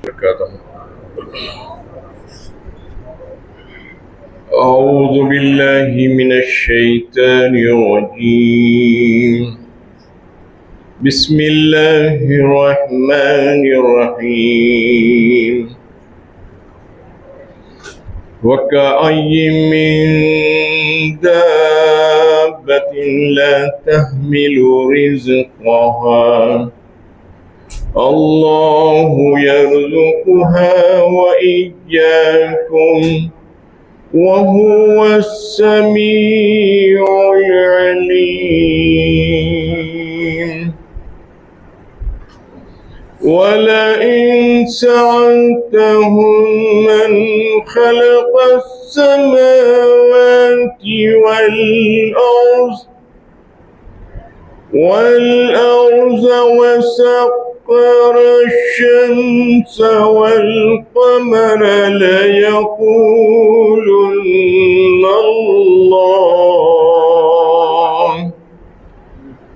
وبركاته. أعوذ بالله من الشيطان الرجيم. بسم الله الرحمن الرحيم. وكأي من دابة لا تحمل رزقها الله يرزقها وإياكم وهو السميع العليم. ولئن سألتهم من خلق السماوات والأرض وسخر الشمس والقمر ليقولن الله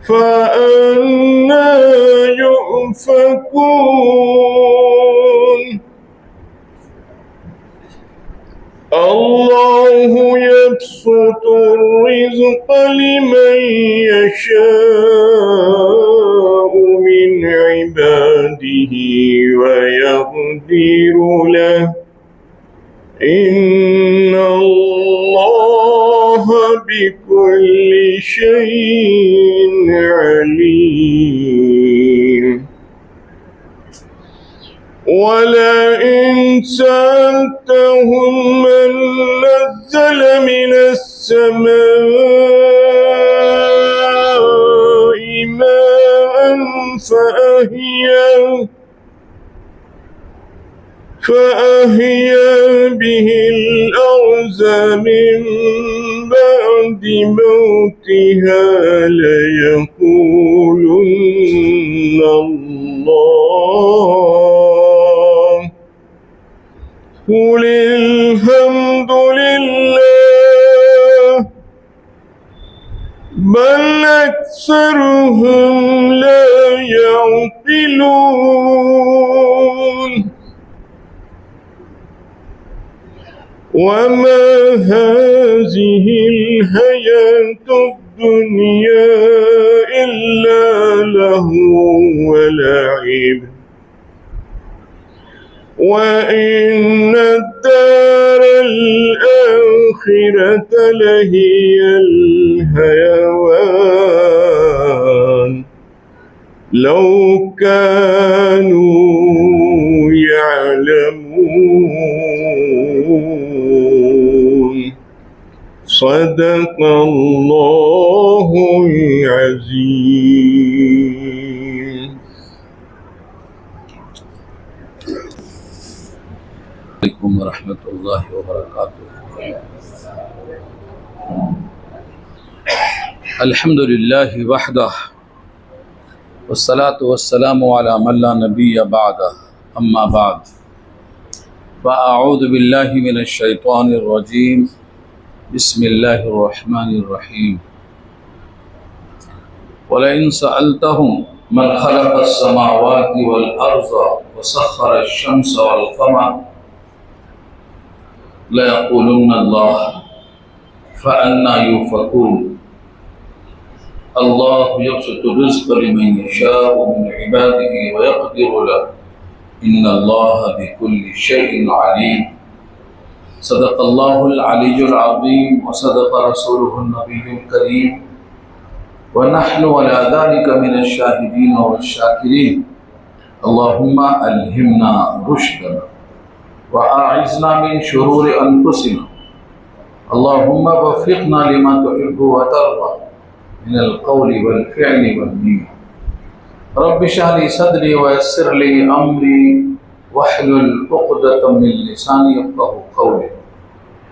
فأنى يؤفكون. الله يبسط الرزق لمن يشاء من عباده ويقدر له إن الله بكل شيء عليم. ولئن سألتهم من نزل من السماء ماء فأحيا به الأرض من بعد موتها ليقولن الله قل الحمد لله بل أكثرهم لا يعقلون. وما هذه الحياة الدنيا إلا لهو ولعب وإن الدار الآخرة لهي الحيوان لو كانوا يعلمون. صدق الله العظيم. عليكم ورحمة الله وبركاته. الحمد لله وحده والصلاة والسلام على من لا نبي بعده أما بعد فأعوذ بالله من الشيطان الرجيم بسم الله الرحمن الرحيم. ولئن سألتهم من خلق السماوات والأرض وسخر الشمس والقمر ليقولن الله فأنى يؤفكون. الله يبسط الرزق لمن يشاء من عباده ويقدر له إن الله بكل شيء عليم. صدق الله العلي العظيم وصدق رسوله النبي الكريم ونحن على ذلك من الشاهدين والشاكرين. اللهم ألهمنا رشدنا وأعذنا من شرور أنفسنا. اللهم وفقنا لما تحب وترضى من القول والفعل والنية. رب اشرح لي صدري ويسر لي أمري واحلل عقدة من لساني يفقهوا قولي.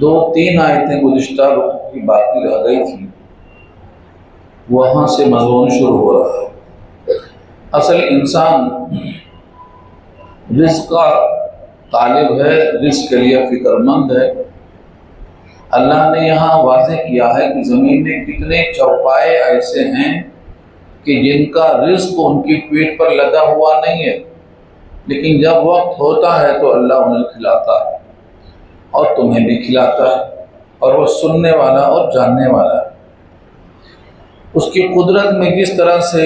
2-3 آیتیں گزشتہ رکوع کی باقی رہ گئی تھی، وہاں سے مضمون شروع ہو رہا ہے۔ اصل انسان رزق کا طالب ہے، رزق کے لیے فکر مند ہے۔ اللہ نے یہاں واضح کیا ہے کہ زمین میں کتنے چوپائے ایسے ہیں کہ جن کا رزق ان کی پیٹھ پر لدا ہوا نہیں ہے، لیکن جب وقت ہوتا ہے تو اللہ انہیں کھلاتا ہے اور تمہیں بھی کھلاتا ہے، اور وہ سننے والا اور جاننے والا ہے۔ اس کی قدرت میں جس طرح سے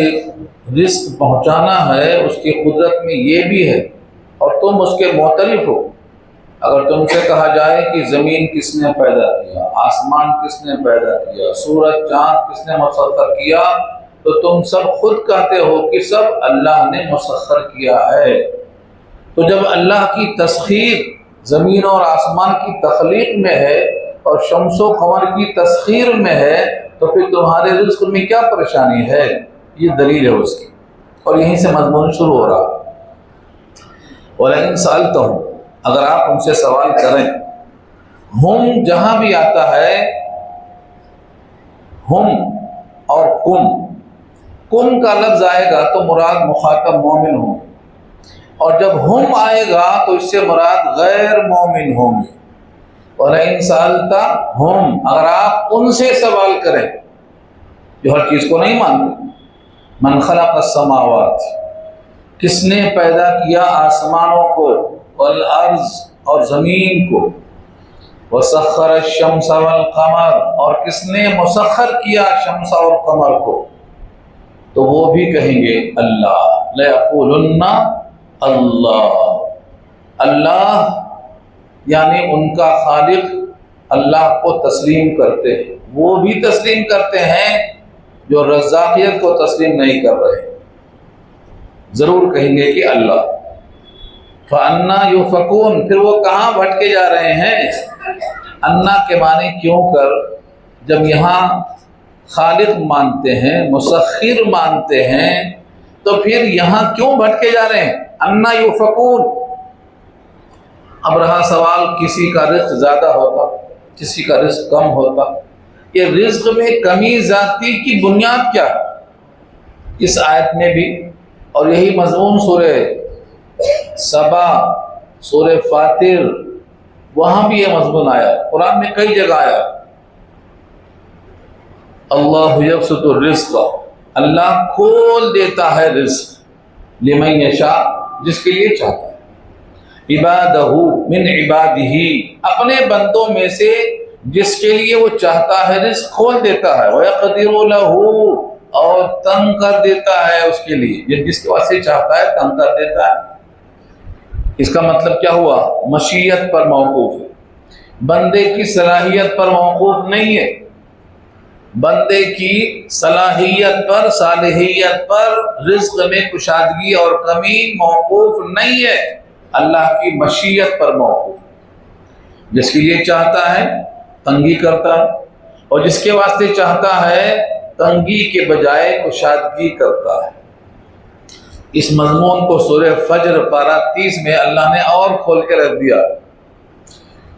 رزق پہنچانا ہے، اس کی قدرت میں یہ بھی ہے، اور تم اس کے معترف ہو۔ اگر تم سے کہا جائے کہ زمین کس نے پیدا کیا، آسمان کس نے پیدا کیا، سورج چاند کس نے مسخر کیا، تو تم سب خود کہتے ہو کہ سب اللہ نے مسخر کیا ہے۔ تو جب اللہ کی تسخیر زمین اور آسمان کی تخلیق میں ہے اور شمس و قمر کی تسخیر میں ہے، تو پھر تمہارے رزق میں کیا پریشانی ہے؟ یہ دلیل ہے اس کی، اور یہیں سے مضمون شروع ہو رہا۔ وَلَئِن سَأَلْتَهُمْ، اگر آپ ان سے سوال کریں، ہم جہاں بھی آتا ہے، ہم اور کم کا لفظ آئے گا تو مراد مخاطب مومن ہوں گے، اور جب ہم آئے گا تو اس سے مراد غیر مومن ہوں گے۔ وَلَئِن سَأَلْتَهُمْ، اگر آپ ان سے سوال کریں جو ہر چیز کو نہیں مانتے، من خلق السماوات، کس نے پیدا کیا آسمانوں کو، والارض، اور زمین کو، وسخر الشمس والقمر، اور کس نے مسخر کیا شمس اور قمر کو، تو وہ بھی کہیں گے اللہ۔ لَيَقُولُنَّ اللہ، اللہ یعنی ان کا خالق اللہ کو تسلیم کرتے ہیں، وہ بھی تسلیم کرتے ہیں جو رزاقیت کو تسلیم نہیں کر رہے، ضرور کہیں گے کہ اللہ۔ فَأَنَّا يُؤْفَكُونَ، پھر وہ کہاں بھٹکے جا رہے ہیں؟ انا کے معنی کیوں کر، جب یہاں خالق مانتے ہیں، مسخر مانتے ہیں، تو پھر یہاں کیوں بھٹکے جا رہے ہیں؟ انا یؤفکون۔ اب رہا سوال، کسی کا رزق زیادہ ہوتا، کسی کا رزق کم ہوتا، یہ رزق میں کمی زیادتی کی بنیاد کیا ہے؟ اس آیت میں بھی، اور یہی مضمون سورہ سبا، سورہ فاطر، وہاں بھی یہ مضمون آیا، قرآن میں کئی جگہ آیا۔ اللہ یبسط الرزق، اللہ کھول دیتا ہے رزق، لمن یشاء، جس کے لیے چاہتا ہے، عبادہ من عبادہ، اپنے بندوں میں سے جس کے لیے وہ چاہتا ہے رزق کھول دیتا ہے، وَيَقْدِرُ لَهُ، اور تنگ کر دیتا ہے اس کے لیے، جس کے واسطے چاہتا ہے تنگ کر دیتا ہے۔ اس کا مطلب کیا ہوا؟ مشیت پر موقوف ہے، بندے کی صلاحیت پر موقوف نہیں ہے، بندے کی صلاحیت پر، صالحیت پر رزق میں کشادگی اور کمی موقوف نہیں ہے، اللہ کی مشیت پر موقوف ہے۔ جس کے لیے چاہتا ہے تنگی کرتا ہے، اور جس کے واسطے چاہتا ہے تنگی کے بجائے کشادگی کرتا ہے۔ اس مضمون کو سورہ فجر پارہ 30 میں اللہ نے اور کھول کے رکھ دیا،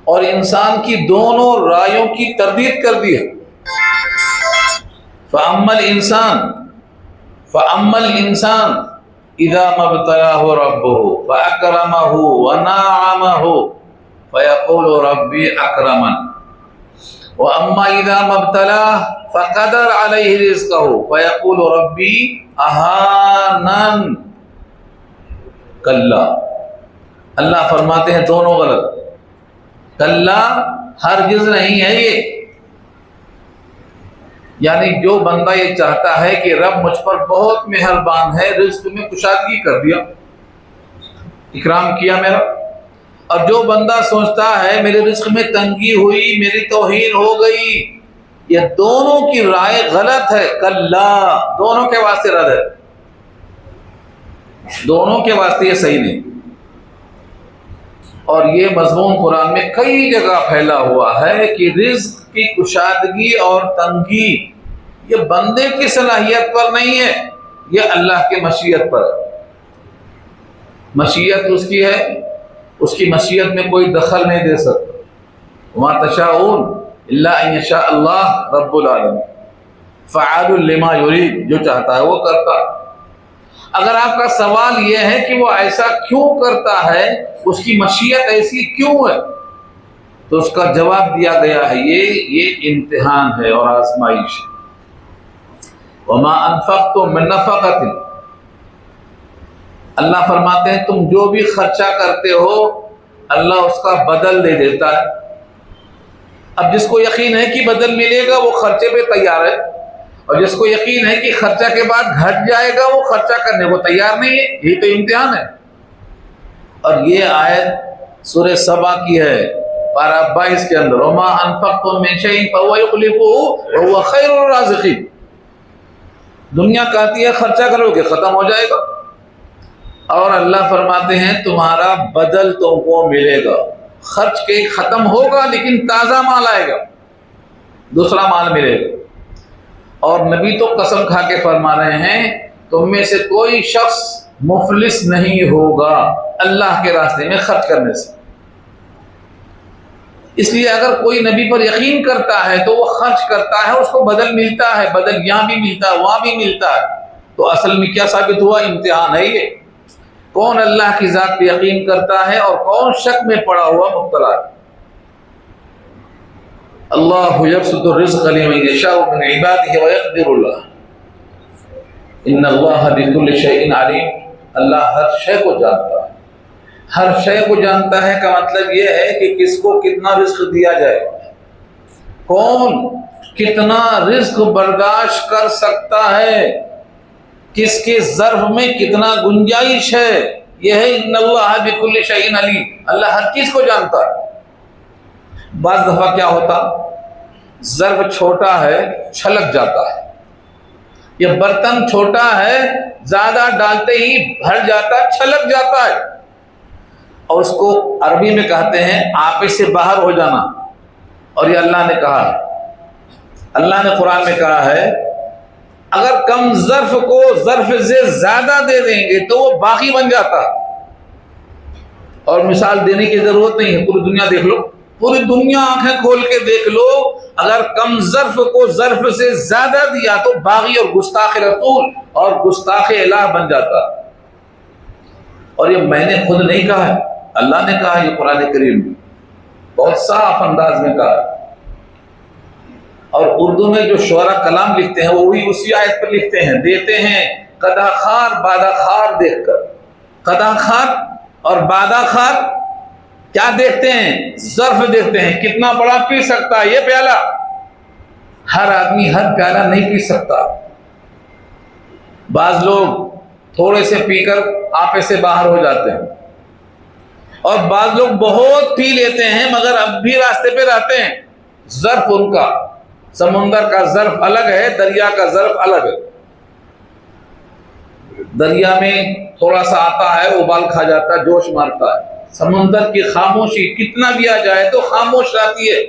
اور انسان کی دونوں رائیوں کی تردید کر دی ہے۔ فَأَمَّا الْإِنسَانُ إِذَا مَا ابْتَلَاهُ رَبُّهُ فَأَكْرَمَهُ وَنَعَّمَهُ فَيَقُولُ رَبِّي أَكْرَمَنِ وَأَمَّا إِذَا مَا ابْتَلَاهُ فَقَدَرَ عَلَيْهِ رِزْقَهُ فَيَقُولُ رَبِّي أَهَانَنِ۔ کلا، اللہ فرماتے ہیں دونوں غلط، کلا ہرگز نہیں ہے یہ، یعنی جو بندہ یہ چاہتا ہے کہ رب مجھ پر بہت مہربان ہے، رزق میں کشادگی کر دیا، اکرام کیا میرا، اور جو بندہ سوچتا ہے میرے رزق میں تنگی ہوئی، میری توہین ہو گئی، یہ دونوں کی رائے غلط ہے۔ کلا، دونوں کے واسطے رد ہے، دونوں کے واسطے یہ صحیح نہیں۔ اور یہ مضمون قرآن میں کئی جگہ پھیلا ہوا ہے کہ رزق کی کشادگی اور تنگی یہ بندے کی صلاحیت پر نہیں ہے، یہ اللہ کے مشیت پر ہے۔ مشیت اس کی ہے، اس کی مشیت میں کوئی دخل نہیں دے سکتا۔ وما تشاءون الا ان یشاء اللہ رب العالمین فعال لما یرید، جو چاہتا ہے وہ کرتا ہے۔ اگر آپ کا سوال یہ ہے کہ وہ ایسا کیوں کرتا ہے، اس کی مشیت ایسی کیوں ہے، تو اس کا جواب دیا گیا ہے یہ امتحان ہے اور آزمائش ہے۔ وما انفقتم من نفقۃ، اللہ فرماتے ہیں تم جو بھی خرچہ کرتے ہو اللہ اس کا بدل دے دیتا ہے۔ اب جس کو یقین ہے کہ بدل ملے گا وہ خرچے پہ تیار ہے، اور جس کو یقین ہے کہ خرچہ کے بعد گھٹ جائے گا وہ خرچہ کرنے کو تیار نہیں ہے۔ یہی تو امتحان ہے۔ اور یہ آیت سورہ سبا کی ہے، پارہ 22 کے اندر، وما انفقتم من شیء فهو یخلفه وهو خیر الرازقین۔ دنیا کہتی ہے خرچہ کرو کہ ختم ہو جائے گا، اور اللہ فرماتے ہیں تمہارا بدل تم کو ملے گا۔ خرچ کے ختم ہوگا لیکن تازہ مال آئے گا، دوسرا مال ملے گا۔ اور نبی تو قسم کھا کے فرما رہے ہیں تم میں سے کوئی شخص مفلس نہیں ہوگا اللہ کے راستے میں خرچ کرنے سے۔ اس لیے اگر کوئی نبی پر یقین کرتا ہے تو وہ خرچ کرتا ہے، اس کو بدل ملتا ہے، بدل یہاں بھی ملتا ہے وہاں بھی ملتا ہے۔ تو اصل میں کیا ثابت ہوا؟ امتحان ہے یہ، کون اللہ کی ذات پہ یقین کرتا ہے اور کون شک میں پڑا ہوا مبتلا ہے۔ اللہ یبسط الرزق لمن یشاء من عباده ویقدر له ان اللہ بكل شیء علیم۔ اللہ ہر شے کو جانتا ہے، ہر شے کو جانتا ہے کا مطلب یہ ہے کہ کس کو کتنا رزق دیا جائے، کون کتنا رزق برداشت کر سکتا ہے، کس کے ظرف میں کتنا گنجائش ہے، یہ ہے ان اللہ بكل شیء علیم۔ اللہ ہر چیز کو جانتا ہے۔ بعض دفعہ کیا ہوتا، ظرف چھوٹا ہے چھلک جاتا ہے، یہ برتن چھوٹا ہے زیادہ ڈالتے ہی بھر جاتا ہے، چھلک جاتا ہے، اور اس کو عربی میں کہتے ہیں آپے سے باہر ہو جانا۔ اور یہ اللہ نے کہا ہے، اللہ نے قرآن میں کہا ہے اگر کم ظرف کو ظرف سے زیادہ دے دیں گے تو وہ باقی بن جاتا ہے۔ اور مثال دینے کی ضرورت نہیں ہے، پوری دنیا دیکھ لو، پوری دنیا آنکھیں کھول کے دیکھ لو، اگر کم ظرف کو ظرف سے زیادہ دیا تو باغی اور گستاخ رسول اور گستاخ الہ بن جاتا۔ اور یہ میں نے خود نہیں کہا ہے، اللہ نے کہا، یہ قرآن کریم میں بہت صاف انداز میں کہا۔ اور اردو میں جو شعرا کلام لکھتے ہیں وہی اسی آیت پر لکھتے ہیں، دیتے ہیں قدح خار بادہ خار دیکھ کر۔ قدح خار اور بادہ خار کیا دیکھتے ہیں؟ ظرف دیکھتے ہیں، کتنا بڑا پی سکتا ہے یہ پیالہ۔ ہر آدمی ہر پیالہ نہیں پی سکتا، بعض لوگ تھوڑے سے پی کر آپے سے باہر ہو جاتے ہیں، اور بعض لوگ بہت پی لیتے ہیں مگر اب بھی راستے پہ رہتے ہیں۔ ظرف ان کا، سمندر کا ظرف الگ ہے، دریا کا ظرف الگ ہے۔ دریا میں تھوڑا سا آتا ہے ابال کھا جاتا ہے، جوش مارتا ہے۔ سمندر کی خاموشی کتنا بھی آ جائے تو خاموش رہتی ہے۔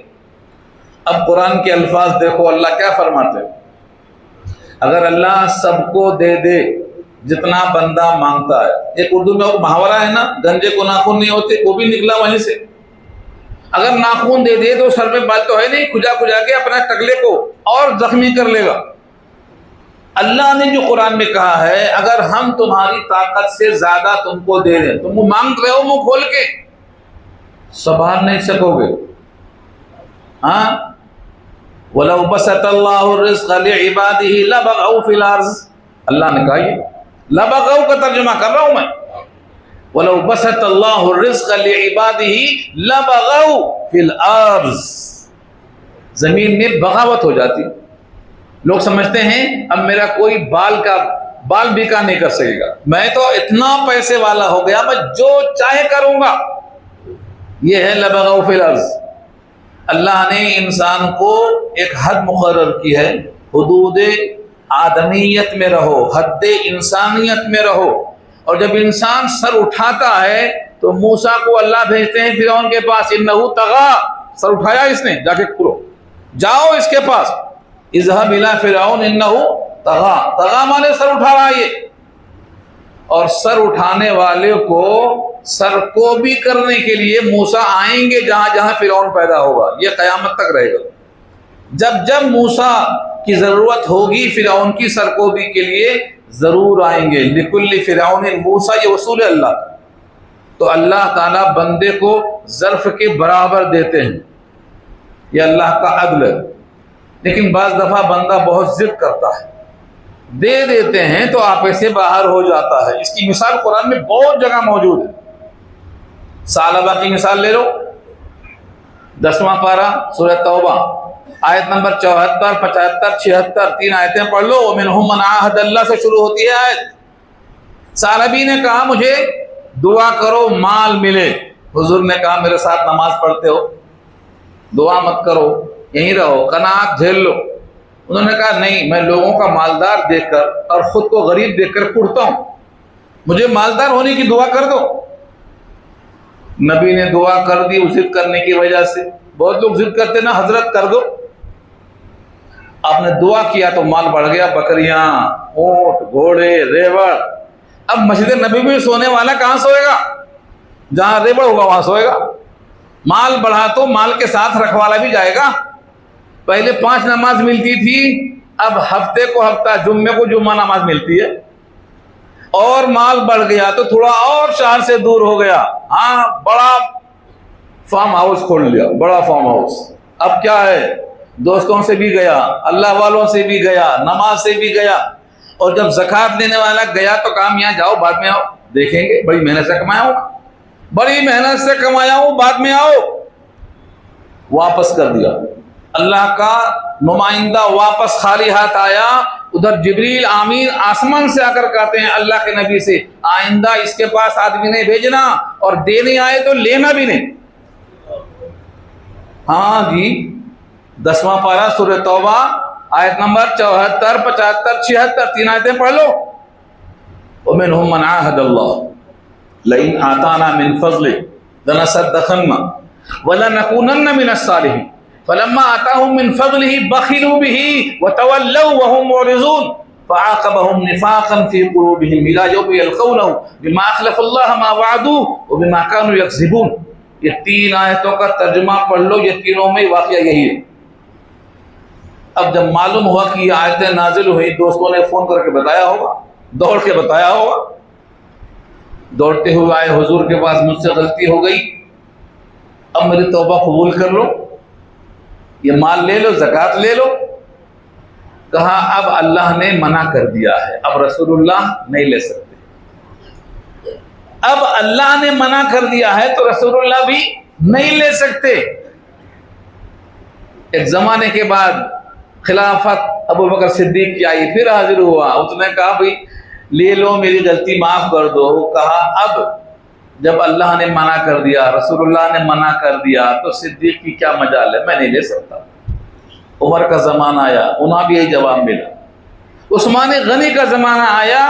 اب قرآن کے الفاظ دیکھو، اللہ کیا فرماتے ہیں، اگر اللہ سب کو دے دے جتنا بندہ مانگتا ہے، ایک اردو میں محاورہ ہے نا، گنجے کو ناخن نہیں ہوتے، وہ بھی نکلا وہیں سے۔ اگر ناخن دے دے تو سر میں بال تو ہے نہیں، کھجا کھجا کے اپنا ٹکلے کو اور زخمی کر لے گا۔ اللہ نے جو قرآن میں کہا ہے اگر ہم تمہاری طاقت سے زیادہ تم کو دے دیں، تم وہ مانگ رہے ہو منہ کھول کے، سنبھال نہیں سکو گے۔ ہاں، وَلَوْ بَسَطَ اللَّهُ الرِّزْقَ لِعِبَادِهِ لَبَغَوْا فِي الْأَرْضِ، اللہ نے کہا یہ لبغوا کا ترجمہ کر رہا ہوں میں، وَلَوْ بَسَطَ اللَّهُ الرِّزْقَ لِعِبَادِهِ لَبَغَوْا فِي الْأَرْضِ، زمین میں بغاوت ہو جاتی۔ لوگ سمجھتے ہیں اب میرا کوئی بال بیکا نہیں کر سکے گا، میں تو اتنا پیسے والا ہو گیا میں جو چاہے کروں گا۔ یہ ہے لبغوا فی الارض۔ اللہ نے انسان کو ایک حد مقرر کی ہے، حدود آدمیت میں رہو، حد انسانیت میں رہو۔ اور جب انسان سر اٹھاتا ہے تو موسیٰ کو اللہ بھیجتے ہیں فرعون کے پاس، انہو طغیٰ، سر اٹھایا اس نے، جا کے کھولو، جاؤ اس کے پاس، اذهب الى فرعون انه طغى، طغى مانے سر اٹھا رہا ہے یہ۔ اور سر اٹھانے والے کو سرکوبی کرنے کے لیے موسیٰ آئیں گے جہاں جہاں فرعون پیدا ہوگا، یہ قیامت تک رہے گا۔ جب جب موسیٰ کی ضرورت ہوگی فرعون کی سرکوبی کے لیے ضرور آئیں گے۔ لکل فرعون موسیٰ، یہ اصول اللہ۔ تو اللہ تعالیٰ بندے کو ظرف کے برابر دیتے ہیں، یہ اللہ کا عدل ہے۔ لیکن بعض دفعہ بندہ بہت ضد کرتا ہے، دے دیتے ہیں تو آپے سے باہر ہو جاتا ہے۔ اس کی مثال قرآن میں بہت جگہ موجود ہے۔ ثعلبہ کی مثال لے لو، 10واں پارہ سورہ توبہ، آیت نمبر 74، 75، 76، 3 آیتیں پڑھ لو۔ وَمِنْهُمْ مَنْ عَاهَدَ اللَّهَ سے شروع ہوتی ہے آیت۔ ثعلبی نے کہا مجھے دعا کرو مال ملے۔ حضور نے کہا میرے ساتھ نماز پڑھتے ہو، دعا مت کرو، یہیں رہو، قناعت جھیل لو۔ انہوں نے کہا نہیں، میں لوگوں کا مالدار دیکھ کر اور خود کو غریب دیکھ کر کڑتا ہوں، مجھے مالدار ہونے کی دعا کر دو۔ نبی نے دعا کر دی ضد کرنے کی وجہ سے۔ بہت لوگ ضد کرتے نا، حضرت کر دو۔ آپ نے دعا کیا تو مال بڑھ گیا، بکریاں، اونٹ، گھوڑے، ریوڑ۔ اب مسجد نبی میں سونے والا کہاں سوئے گا؟ جہاں ریوڑ ہوگا وہاں سوئے گا۔ مال بڑھا تو مال کے ساتھ رکھوالا بھی جائے گا۔ پہلے 5 نماز ملتی تھی، اب ہفتے کو ہفتہ، جمعے کو جمعہ نماز ملتی ہے۔ اور مال بڑھ گیا تو تھوڑا اور شہر سے دور ہو گیا، ہاں بڑا فارم ہاؤس کھول لیا، بڑا فارم ہاؤس۔ اب کیا ہے، دوستوں سے بھی گیا، اللہ والوں سے بھی گیا، نماز سے بھی گیا۔ اور جب زکوٰۃ دینے والا گیا تو کہا یہاں جاؤ، بعد میں آؤ، دیکھیں گے، بڑی محنت سے کمایا ہوں، بڑی محنت سے کمایا ہوں، بعد میں آؤ۔ واپس کر دیا۔ اللہ کا نمائندہ واپس خالی ہاتھ آیا۔ ادھر جبریل آمین آسمان سے آ کر کہتے ہیں اللہ کے نبی سے، آئندہ اس کے پاس آدمی نہیں بھیجنا، اور دینے آئے تو لینا بھی نہیں۔ ہاں جی، 10واں پارہ سورہ توبہ، آیت نمبر 74، 75، 76، 3 آیتیں پڑھ لو۔ وَمِنْهُمْ مَنْ عَاهَدَ اللَّهَ لَئِنْ آتَانَا مِنْ فَضْلِهِ لَنَصَدَّقَنَّ وَلَنَكُونَنَّ مِنَ الصَّالِحِينَ فَلَمَّا آتَاهُم مِّن فَضْلِهِ بَخِلُوا بِهِ وَتَوَلَّوْا وَهُمْ مُعْرِضُونَ فَعَاقَبَهُمْ نِفَاقًا فِي قُلُوبِهِمْ إِلَى يَوْمِ يَلْقَوْنَهُ بِمَا أَخْلَفُوا اللَّهَ مَا وَعَدُوهُ وَبِمَا كَانُوا يَكْذِبُونَ۔ یہ 3 آیتوں کا ترجمہ پڑھ لو، یہ تینوں میں واقعہ یہی ہے۔ اب جب معلوم ہوا کہ یہ آیتیں نازل ہوئی، دوستوں نے فون کر کے بتایا ہوگا، دوڑ کے بتایا ہوگا، دوڑتے ہوئے آئے حضور کے پاس، مجھ سے غلطی ہو گئی، اب میری توبہ قبول کر لو، یہ مال لے لو، زکوٰۃ لے لو۔ کہا اب اللہ نے منع کر دیا ہے، اب رسول اللہ نہیں لے سکتے۔ اب اللہ نے منع کر دیا ہے تو رسول اللہ بھی نہیں لے سکتے۔ ایک زمانے کے بعد خلافت ابو بکر صدیق کی آئی، پھر حاضر ہوا، اس نے کہا بھائی لے لو، میری غلطی معاف کر دو۔ کہا اب جب اللہ نے منع کر دیا، رسول اللہ نے منع کر دیا، تو صدیق کی کیا مجال ہے، میں نہیں لے سکتا۔ عمر کا زمانہ آیا، انہاں بھی یہی جواب ملا۔ عثمان غنی کا زمانہ آیا،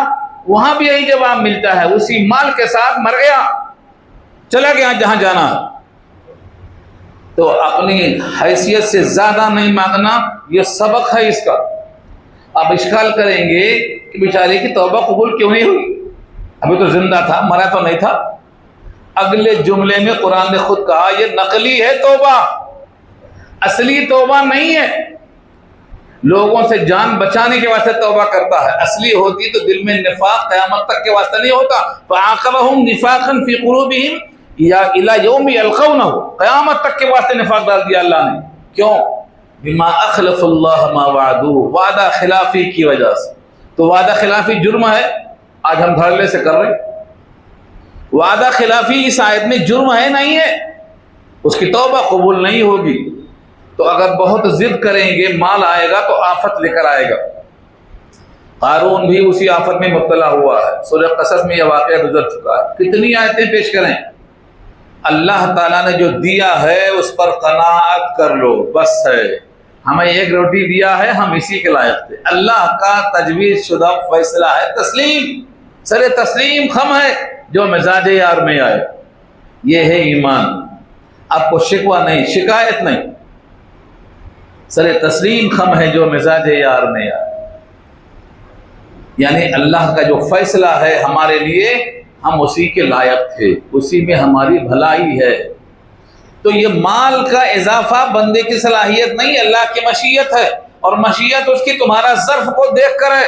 وہاں بھی یہی جواب ملتا ہے، اسی مال کے ساتھ مر گیا، چلا گیا جہاں جانا۔ تو اپنی حیثیت سے زیادہ نہیں مانگنا، یہ سبق ہے اس کا۔ آپ اشکال کریں گے کہ بیچارے کی توبہ قبول کیوں نہیں ہوئی، ابھی تو زندہ تھا، مرا تو نہیں تھا۔ اگلے جملے میں قرآن نے خود کہا یہ نقلی ہے توبہ، اصلی توبہ نہیں ہے۔ لوگوں سے جان بچانے کے واسطے توبہ کرتا ہے، اصلی ہوتی تو دل میں نفاق قیامت تک کے واسطے نہیں ہوتا۔ فَعَاقَبَهُمْ نِفَاقًا فِي قُلُوبِهِمْ إِلَى يَوْمِ يَلْقَوْنَهُ، قیامت تک کے واسطے نفاق ڈال دیا اللہ نے۔ کیوں؟ بِمَا أَخْلَفَ اللَّهَ مَا وَعَدُوهُ، وعدہ خلافی کی وجہ سے۔ تو وعدہ خلافی جرم ہے، آج ہم دھڑلے سے کر رہے ہیں۔ وعدہ خلافی اس آیت میں جرم ہے نہیں ہے، اس کی توبہ قبول نہیں ہوگی۔ تو اگر بہت ضد کریں گے، مال آئے گا تو آفت لے کر آئے گا۔ قارون بھی اسی آفت میں مبتلا ہوا ہے، سورہ قصص میں یہ واقعہ گزر چکا ہے۔ کتنی آیتیں پیش کریں، اللہ تعالیٰ نے جو دیا ہے اس پر قناعت کر لو، بس ہے۔ ہمیں ایک روٹی دیا ہے، ہم اسی کے لائق تھے۔ اللہ کا تجویز شدہ فیصلہ ہے تسلیم، سر تسلیم خم ہے جو مزاج یار میں آئے، یہ ہے ایمان۔ آپ کو شکوہ نہیں، شکایت نہیں، سر تسلیم خم ہے جو مزاج یار میں آئے۔ یعنی اللہ کا جو فیصلہ ہے ہمارے لیے ہم اسی کے لائق تھے، اسی میں ہماری بھلائی ہے۔ تو یہ مال کا اضافہ بندے کی صلاحیت نہیں، اللہ کی مشیت ہے، اور مشیت اس کی تمہارا ظرف کو دیکھ کر ہے،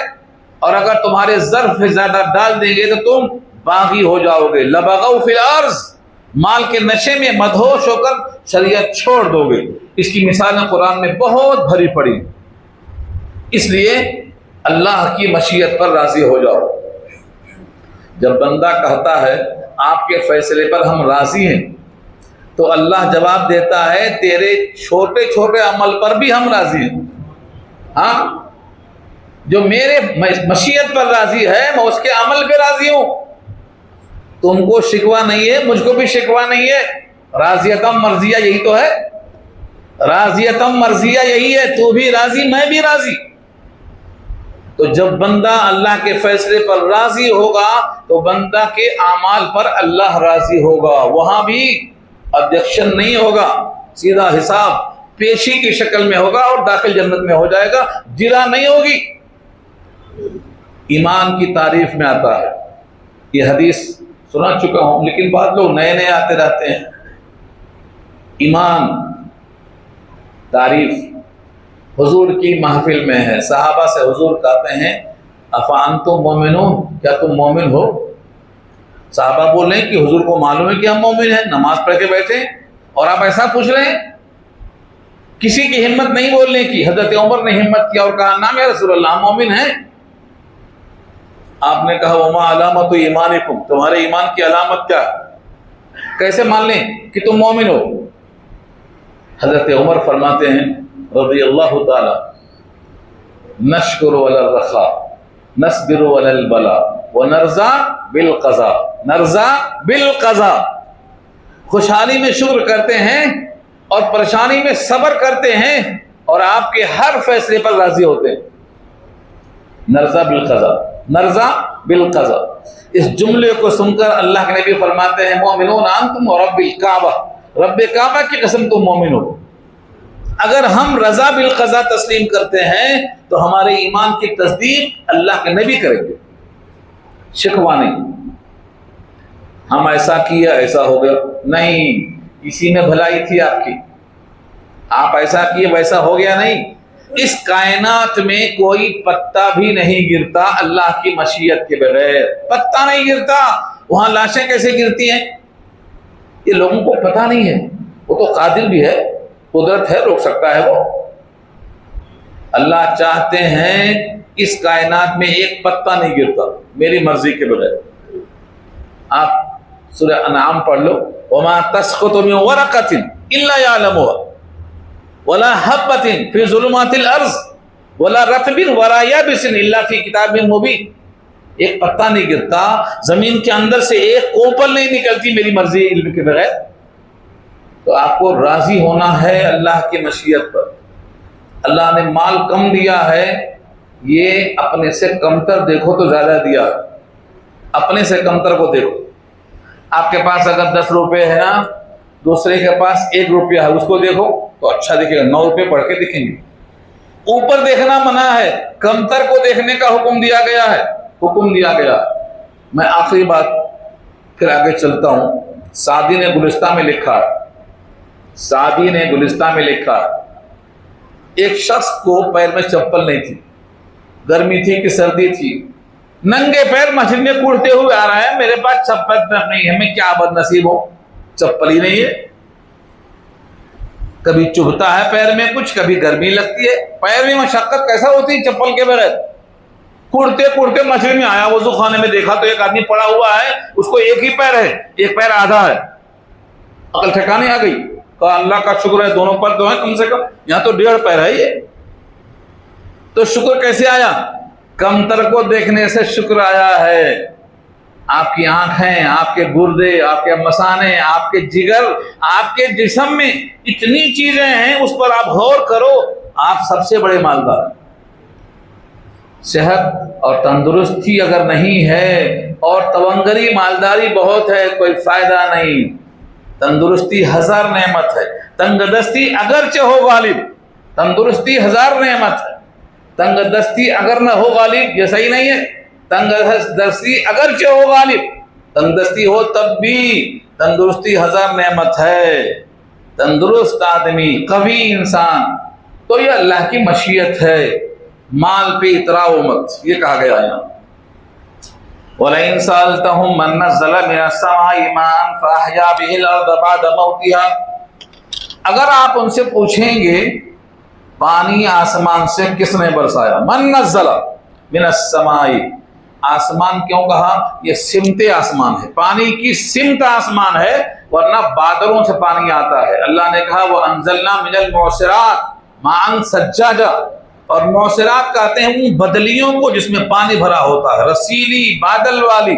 اور اگر تمہارے ظرف سے زیادہ ڈال دیں گے تو تم باغی ہو جاؤ گے، لبغوا فی الارض، مال کے نشے میں مدہوش ہو کر شریعت چھوڑ دو گے۔ اس کی مثالیں قرآن میں بہت بھری پڑی، اس لیے اللہ کی مشیت پر راضی ہو جاؤ۔ جب بندہ کہتا ہے آپ کے فیصلے پر ہم راضی ہیں، تو اللہ جواب دیتا ہے تیرے چھوٹے چھوٹے عمل پر بھی ہم راضی ہیں۔ ہاں، جو میرے مشیت پر راضی ہے میں اس کے عمل پہ راضی ہوں۔ تم کو شکوہ نہیں ہے، مجھ کو بھی شکوہ نہیں ہے، راضیتم مرضیہ یہی تو ہے، راضیتم مرضیہ یہی ہے، تو بھی راضی میں بھی راضی۔ تو جب بندہ اللہ کے فیصلے پر راضی ہوگا تو بندہ کے اعمال پر اللہ راضی ہوگا، وہاں بھی آبجیکشن نہیں ہوگا، سیدھا حساب پیشی کی شکل میں ہوگا اور داخل جنت میں ہو جائے گا، جرا نہیں ہوگی۔ ایمان کی تعریف میں آتا ہے، یہ حدیث سنا چکا ہوں لیکن بعض لوگ نئے نئے آتے رہتے ہیں۔ ایمان تعریف حضور کی محفل میں ہے، صحابہ سے حضور کہتے ہیں افانتم مومنون، کیا تم مومن ہو؟ صحابہ بول رہے ہیں کہ حضور کو معلوم ہے کہ ہم مومن ہیں، نماز پڑھ کے بیٹھے ہیں اور آپ ایسا پوچھ رہے ہیں؟ کسی کی ہمت نہیں بولنے کی، حضرت عمر نے ہمت کیا اور کہا نام یا رسول اللہ، ہم مومن ہیں۔ آپ نے کہا وما علامت ایمانکم، تمہارے ایمان کی علامت کیا ہے؟ کیسے مان لیں کہ تم مومن ہو؟ حضرت عمر فرماتے ہیں رضی اللہ تعالی، نشکر علی الرخاء نصبر علی البلاء ونرضى بالقضاء، نرضى بالقضاء، خوشحالی میں شکر کرتے ہیں اور پریشانی میں صبر کرتے ہیں اور آپ کے ہر فیصلے پر راضی ہوتے ہیں۔ نرضى بالقضاء، نرضى بالقضاء، اس جملے کو سن کر اللہ کے نبی فرماتے ہیں مومنون انتم ورب الکعبہ، رب کعبہ کی قسم تم مومن ہو۔ اگر ہم رضا بالقضاء تسلیم کرتے ہیں تو ہمارے ایمان کی تصدیق اللہ کے نبی کریں گے، شکوہ نہیں، ہم ایسا کیا ایسا ہو گیا نہیں، اسی میں بھلائی تھی آپ کی، آپ ایسا کیے ویسا ہو گیا نہیں۔ اس کائنات میں کوئی پتا بھی نہیں گرتا اللہ کی مشیت کے بغیر، پتا نہیں گرتا۔ وہاں لاشیں کیسے گرتی ہیں یہ لوگوں کو پتا نہیں ہے، وہ تو قادر بھی ہے، قدرت ہے، روک سکتا ہے وہ۔ اللہ چاہتے ہیں اس کائنات میں ایک پتا نہیں گرتا میری مرضی کے بغیر۔ آپ سورہ انعام پڑھ لو، وما تسقط من ورقۃ الا يعلمها ولا حبۃ فی ظلمات الارض ولا رطب ولا یابس الا فی کتاب مبین۔ ایک پتا نہیں گرتا، زمین کے اندر سے ایک کوپل نہیں نکلتی میری مرضی علم کے بغیر۔ تو آپ کو راضی ہونا ہے اللہ کی مشیت پر۔ اللہ نے مال کم دیا ہے، یہ اپنے سے کمتر دیکھو تو زیادہ دیا، اپنے سے کمتر کو دیکھو۔ آپ کے پاس اگر 10 روپے ہے نا، دوسرے کے پاس 1 روپیہ ہے، اس کو دیکھو تو اچھا دکھے گا، 9 روپے پڑھ کے دکھیں گے۔ اوپر دیکھنا منع ہے، کمتر کو دیکھنے کا حکم دیا گیا ہے، حکم دیا گیا۔ میں آخری بات پھر آگے چلتا ہوں۔ سعدی نے گلستہ میں لکھا، سعدی نے گلستہ میں لکھا، ایک شخص کو پیر میں چپل نہیں تھی، گرمی تھی کہ سردی تھی، ننگے پیر مسجد میں کوڑتے ہوئے آ رہا ہے، میرے پاس چپل نہیں ہے، میں کیا بد نصیب ہوں، چپل ہی نہیں ہے۔ کبھی چبھتا ہے پیر میں کچھ، کبھی گرمی لگتی ہے، پیر میں مشقت کیسا ہوتی ہے چپل کے بغیر۔ کوڑتے کوڑتے مسجد میں آیا، وضو خانے میں دیکھا تو ایک آدمی پڑا ہوا ہے، اس کو ایک ہی پیر ہے، ایک پیر آدھا ہے۔ عقل ٹھکانے آ گئی، کہا اللہ کا شکر ہے دونوں پر تو ہیں کم سے کم، یہاں تو 1.5 پیر ہے یہ۔ تو شکر کیسے آیا؟ کمتر کو دیکھنے سے شکر آیا ہے۔ آپ کی آنکھیں، آپ کے گردے، آپ کے مثانے، آپ کے جگر، آپ کے جسم میں اتنی چیزیں ہیں، اس پر آپ غور کرو، آپ سب سے بڑے مالدار۔ صحت اور تندرستی اگر نہیں ہے اور تونگری مالداری بہت ہے، کوئی فائدہ نہیں۔ تندرستی 1000 نعمت ہے، تنگ دستی اگرچہ ہو غالب، تندرستی 1000 نعمت ہے، تنگ دستی اگر نہ ہو غالب یہ صحیح نہیں ہے، تنگ دستی اگرچہ ہو غالب تندرستی ہو تب بھی، تندرستی ہزار نعمت ہے، تندرست آدمی، قوی انسان، تو یہ اللہ کی مشیت ہے، مال پہ اتراؤ مت، یہ کہا گیا ہے۔ وَلَئِن سَأَلْتَهُم مَّن نَّزَّلَ مِنَ السَّمَاءِ مَاءً فَأَحْيَا بِهِ الْأَرْضَ بَعْدَ مَوْتِهَا، اگر آپ ان سے پوچھیں گے پانی آسمان سے کس نے برسایا، من نزل من السماء، آسمان کیوں کہا؟ یہ سمت آسمان ہے، پانی کی سمت آسمان ہے، ورنہ بادلوں سے پانی آتا ہے۔ اللہ نے کہا وَأَنزَلْنَا مِنَ الْمُعْصِرَاتِ مَاءً ثَجَّاجًا، اور معصرات کہتے ہیں ان بدلیوں کو جس میں پانی بھرا ہوتا ہے، رسیلی بادل والی،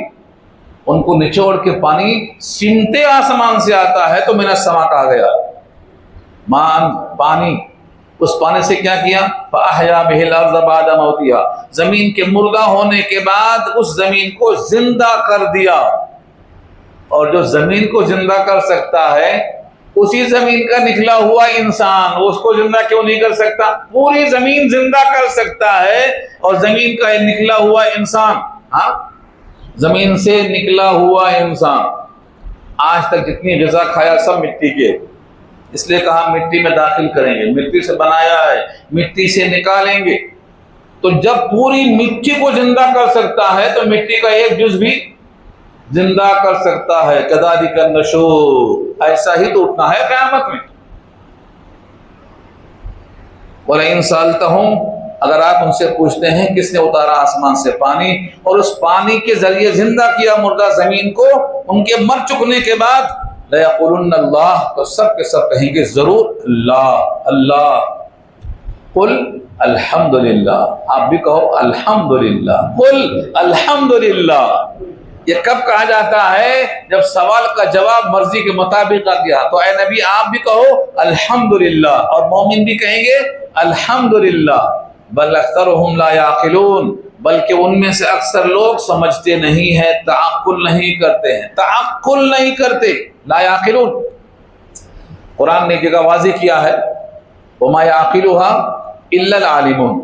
ان کو نچوڑ کے پانی سمت آسمان سے آتا ہے، تو من السماء کہا گیا، مان پانی، اس پانی سے کیا کیا؟ فَأَحْيَا بِهِ الْأَرْضَ بَعْدَ مَوْتِهَا، زمین کے مردہ ہونے کے بعد اس زمین کو زندہ کر دیا۔ اور جو زمین کو زندہ کر سکتا ہے اسی زمین کا نکلا ہوا انسان اس کو زندہ کیوں نہیں کر سکتا؟ پوری زمین زندہ کر سکتا ہے، اور زمین کا نکلا ہوا انسان، ہاں زمین سے نکلا ہوا انسان آج تک جتنی غذا کھایا سب مٹی کے، اس لیے کہا مٹی میں داخل کریں گے، مٹی سے بنایا ہے، مٹی سے نکالیں گے، تو جب پوری مٹی کو زندہ کر سکتا ہے تو مٹی کا ایک جز بھی زندہ کر سکتا ہے۔ کذالک النشور، ایسا ہی تو اٹھنا ہے قیامت میں۔ وَلَئِن سَأَلْتَهُم، اگر آپ ان سے پوچھتے ہیں کس نے اتارا آسمان سے پانی اور اس پانی کے ذریعے زندہ کیا مردہ زمین کو ان کے مر چکنے کے بعد، لَيَقُولُنَّ اللَّهُ، تو سب کے سب کہیں گے ضرور اللہ، اللہ۔ قل الحمدللہ، آپ بھی کہو الحمدللہ، قل الحمدللہ۔ یہ کب کہا جاتا ہے؟ جب سوال کا جواب مرضی کے مطابق آ گیا، تو اے نبی آپ بھی کہو الحمدللہ، اور مومن بھی کہیں گے الحمدللہ۔ بل اکثرهم لا یعقلون، بلکہ ان میں سے اکثر لوگ سمجھتے نہیں ہیں، تعقل نہیں کرتے ہیں، تعقل نہیں کرتے، لا یعقلون۔ قرآن نے جگہ واضح کیا ہے وما یعقلها الا العالمون،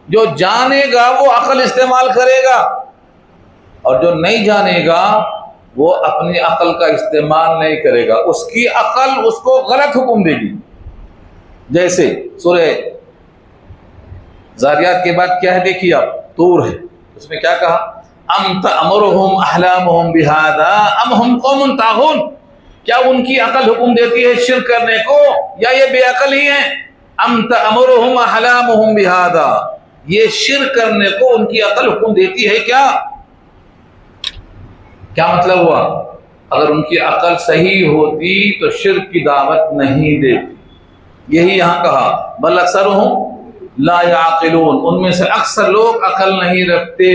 جو جانے گا وہ عقل استعمال کرے گا، اور جو نہیں جانے گا وہ اپنی عقل کا استعمال نہیں کرے گا، اس کی عقل اس کو غلط حکم دے گی۔ جیسے سورہ ذاریات کے بعد کیا ہے دیکھیے آپ، طور ہے، اس میں کیا کہا؟ ام تأمرهم احلامهم بهذا ام هم قوم طاغون، کیا ان کی عقل حکم دیتی ہے شرک کرنے کو یا یہ بے عقل ہی ہیں؟ ام تأمرهم احلامهم بهذا، یہ شرک کرنے کو ان کی عقل حکم دیتی ہے کیا؟ کیا مطلب ہوا؟ اگر ان کی عقل صحیح ہوتی تو شرک کی دعوت نہیں دیتی۔ یہی یہاں کہا بل اکثرهم لا یعقلون، ان میں سے اکثر لوگ عقل نہیں رکھتے۔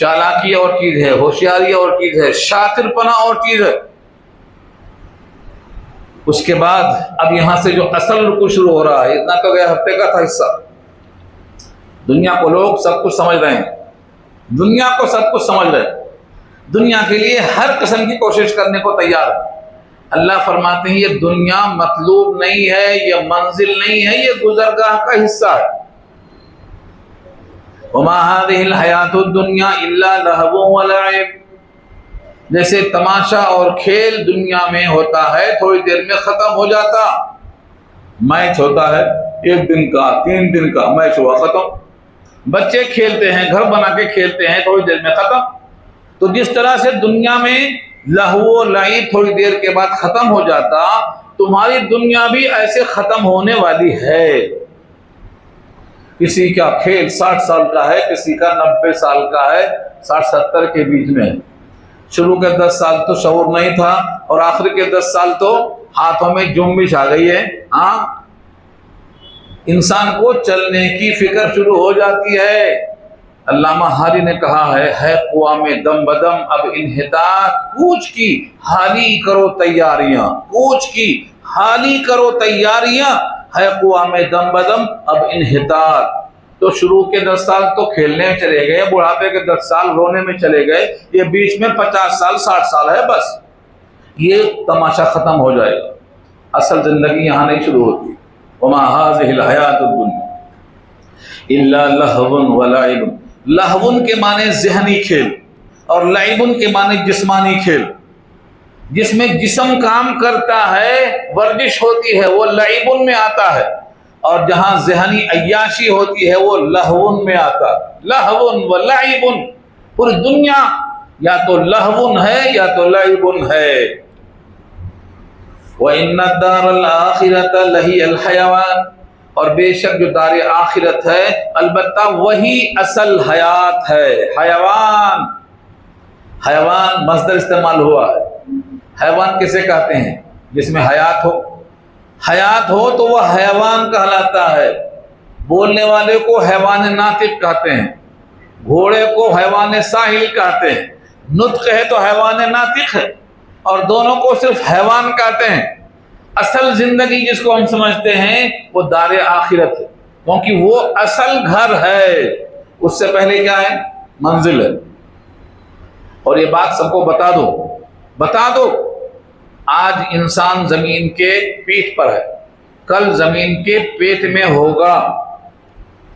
چالاکی اور چیز ہے، ہوشیاری اور چیز ہے، شاطر پنا اور چیز ہے۔ اس کے بعد اب یہاں سے جو اصل رکو شروع ہو رہا ہے، اتنا تو گیا ہفتے کا تھا حصہ۔ دنیا کو لوگ سب کچھ سمجھ رہے ہیں، دنیا کو سب کچھ سمجھ رہے ہیں، دنیا کے لیے ہر قسم کی کوشش کرنے کو تیار ہے۔ اللہ فرماتے ہیں یہ دنیا مطلوب نہیں ہے، یہ منزل نہیں ہے، یہ گزرگاہ کا حصہ ہے۔ وما هذه الحیاة الدنیا الا لہو ولعب، جیسے تماشا اور کھیل دنیا میں ہوتا ہے تھوڑی دیر میں ختم ہو جاتا، میچ ہوتا ہے 1 دن کا 3 دن کا میچ ہوا ختم، بچے کھیلتے ہیں گھر بنا کے کھیلتے ہیں تھوڑی دیر میں ختم۔ تو جس طرح سے دنیا میں لہو و لعب تھوڑی دیر کے بعد ختم ہو جاتا، تمہاری دنیا بھی ایسے ختم ہونے والی ہے۔ کسی کا کھیل 60 سال کا ہے، کسی کا 90 سال کا ہے، 60-70 کے بیچ میں۔ شروع کے 10 سال تو شعور نہیں تھا، اور آخر کے 10 سال تو ہاتھوں میں جنبش آ گئی ہے، ہاں انسان کو چلنے کی فکر شروع ہو جاتی ہے۔ علامہ حالی نے کہا ہے قوام دم بدم اب انحطاط، کوچ کی حالی کرو تیاریاں، کوچ کی حالی کرو تیاریاں، ہے قوام دم بدم اب انحطاط۔ تو شروع کے 10 سال تو کھیلنے میں چلے گئے، بڑھاپے کے 10 سال رونے میں چلے گئے، یہ بیچ میں 50 سال 60 سال ہے، بس یہ تماشا ختم ہو جائے گا، اصل زندگی یہاں نہیں شروع ہوتی۔ وما هذه الحیات الدنیا الا لہو ولعب، لہون کے معنی ذہنی کھیل، اور لعبن کے معنی جسمانی کھیل، جس میں جسم کام کرتا ہے، ورزش ہوتی ہے، وہ لعبن میں آتا ہے، اور جہاں ذہنی عیاشی ہوتی ہے وہ لہون میں آتا ہے۔ لہون و لعبن، پوری دنیا یا تو لہون ہے یا تو لعبن ہے۔ وَإِنَّ الدَّارَ الْآخِرَةَ لَهِيَ الْحَيَوَانُ، اور بے شک جو دار آخرت ہے البتہ وہی اصل حیات ہے۔ حیوان، حیوان مصدر استعمال ہوا ہے۔ حیوان کسے کہتے ہیں؟ جس میں حیات ہو، حیات ہو تو وہ حیوان کہلاتا ہے۔ بولنے والے کو حیوان ناطق کہتے ہیں، گھوڑے کو حیوان ساحل کہتے ہیں۔ نطق ہے تو حیوان ناطق ہے، اور دونوں کو صرف حیوان کہتے ہیں۔ اصل زندگی جس کو ہم سمجھتے ہیں وہ دار آخرت ہے، کیونکہ وہ اصل گھر ہے، اس سے پہلے کیا ہے؟ منزل ہے۔ اور یہ بات سب کو بتا دو، آج انسان زمین کے پیٹھ پر ہے، کل زمین کے پیٹ میں ہوگا،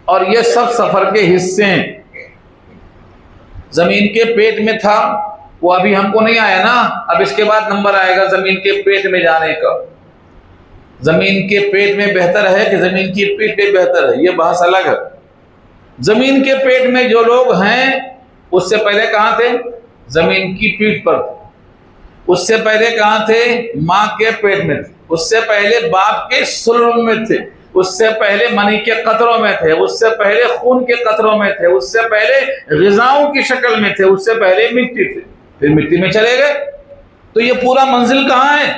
اور یہ سب سفر کے حصے ہیں۔ زمین کے پیٹ میں تھا وہ ابھی ہم کو نہیں آیا نا، اب اس کے بعد نمبر آئے گا زمین کے پیٹ میں جانے کا۔ زمین کے پیٹ میں بہتر ہے کہ زمین کی پیٹ میں بہتر ہے، یہ بحث الگ ہے۔ زمین کے پیٹ میں جو لوگ ہیں اس سے پہلے کہاں تھے؟ زمین کی پیٹھ پر تھے۔ اس سے پہلے کہاں تھے؟ ماں کے پیٹ میں تھے۔ اس سے پہلے باپ کے سلب میں تھے۔ اس سے پہلے منی کے قطروں میں تھے۔ اس سے پہلے خون کے قطروں میں تھے۔ اس سے پہلے غذاؤں کی شکل میں تھے۔ اس سے پہلے مٹی تھے، پھر مٹی میں چلے گئے۔ تو یہ پورا منزل کہاں ہے؟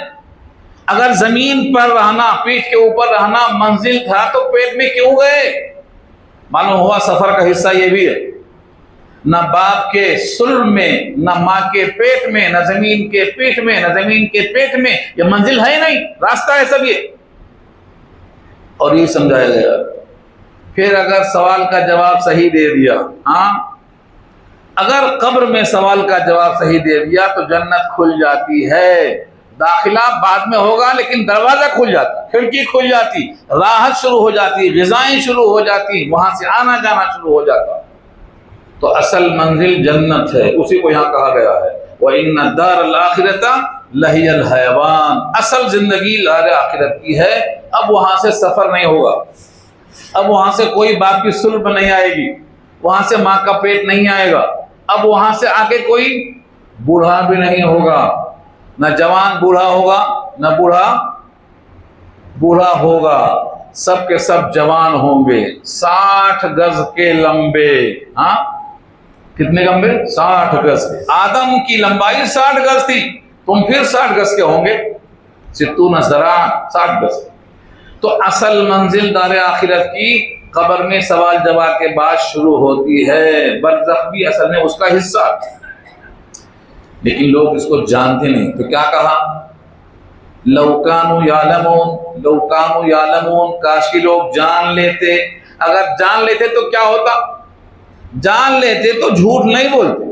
اگر زمین پر رہنا، پیٹھ کے اوپر رہنا منزل تھا تو پیٹ میں کیوں گئے؟ معلوم ہوا سفر کا حصہ یہ بھی ہے۔ نہ باپ کے سلب میں، نہ ماں کے پیٹ میں، نہ زمین کے پیٹھ میں، نہ زمین کے پیٹ میں، یہ منزل ہے نہیں، راستہ ہے سب یہ۔ اور یہ سمجھایا گیا۔ پھر اگر سوال کا جواب صحیح دے دیا، ہاں اگر قبر میں سوال کا جواب صحیح دے دیا تو جنت کھل جاتی ہے۔ داخلہ بعد میں ہوگا لیکن دروازہ کھل جاتا، کھڑکی کھل جاتی، راحت شروع ہو جاتی، غذائیں شروع ہو جاتی، وہاں سے آنا جانا شروع ہو جاتا۔ تو اصل منزل جنت ہے، اسی کو یہاں کہا گیا ہے وَإِنَّ الدَّارَ الْآخِرَةَ لَهِيَ الْحَيَوَانُ۔ اصل زندگی دار آخرت کی ہے۔ اب وہاں سے سفر نہیں ہوگا، اب وہاں سے کوئی باپ کی سلب نہیں آئے گی، وہاں سے ماں کا پیٹ نہیں آئے گا، اب وہاں سے آگے کوئی بوڑھا بھی نہیں ہوگا، نہ جوان بوڑھا ہوگا نہ بوڑھا ہوگا، سب کے سب جوان ہوں گے، 60 گز کے لمبے۔ ہاں کتنے لمبے؟ 60 گز کے۔ آدم کی لمبائی 60 گز تھی، تم پھر 60 گز کے ہوں گے، 60 ذراع، 60 گز۔ تو اصل منزل دار آخرت کی قبر میں سوال جواب کے بعد شروع ہوتی ہے۔ برزخ بھی اصل میں اس کا حصہ، لیکن لوگ اس کو جانتے نہیں۔ تو کیا کہا؟ لو کانوا یعلمون، لو کانوا یعلمون، کاش کی لوگ جان لیتے۔ اگر جان لیتے تو کیا ہوتا؟ جان لیتے تو جھوٹ نہیں بولتے،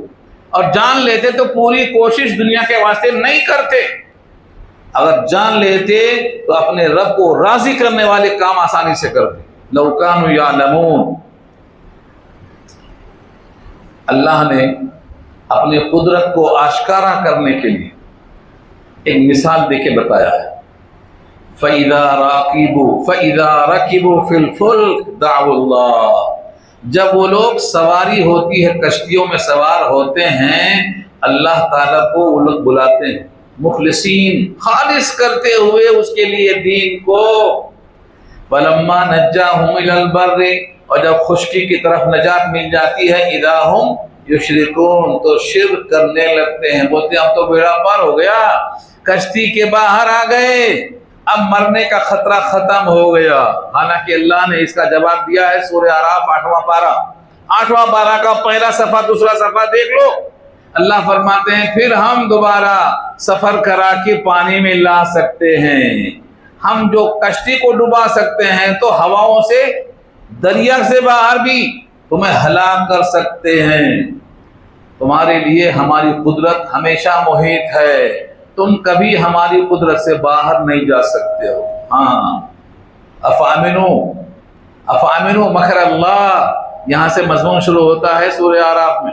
اور جان لیتے تو پوری کوشش دنیا کے واسطے نہیں کرتے۔ اگر جان لیتے تو اپنے رب کو راضی کرنے والے کام آسانی سے کرتے۔ لو کانوا یعلمون۔ اللہ نے اپنی قدرت کو آشکارا کرنے کے لیے ایک مثال دے کے بتایا ہے۔ فَإِذَا رَكِبُوا فِي الْفُلْكِ دَعْوُا اللَّهَ، جب وہ لوگ سواری ہوتی ہے، کشتیوں میں سوار ہوتے ہیں، اللہ تعالیٰ کو وہ لوگ بلاتے ہیں، مخلصین، خالص کرتے ہوئے اس کے لیے دین کو۔ وَلَمَّا نَجَّاهُمْ إِلَى الْبَرِّ، اور جب خشکی کی طرف نجات مل جاتی ہے، اِذَا هُمْ یشرکون، تو شرک کرنے لگتے ہیں، بولتے ہیں اب تو بیڑا پار ہو گیا، کشتی کے باہر آ گئے، اب مرنے کا خطرہ ختم ہو گیا۔ حالانکہ اللہ نے اس کا جواب دیا ہے سورہ اعراف 8واں پارہ کا پہلا صفحہ دوسرا صفحہ دیکھ لو۔ اللہ فرماتے ہیں پھر ہم دوبارہ سفر کرا کے پانی میں لا سکتے ہیں، ہم جو کشتی کو ڈبا سکتے ہیں تو ہواؤں سے، دریا سے باہر بھی تمہیں ہلاک کر سکتے ہیں۔ تمہارے لیے ہماری قدرت ہمیشہ محیط ہے، تم کبھی ہماری قدرت سے باہر نہیں جا سکتے ہو۔ ہاں افامنو مکر اللہ، یہاں سے مضمون شروع ہوتا ہے سورہ اعراف میں۔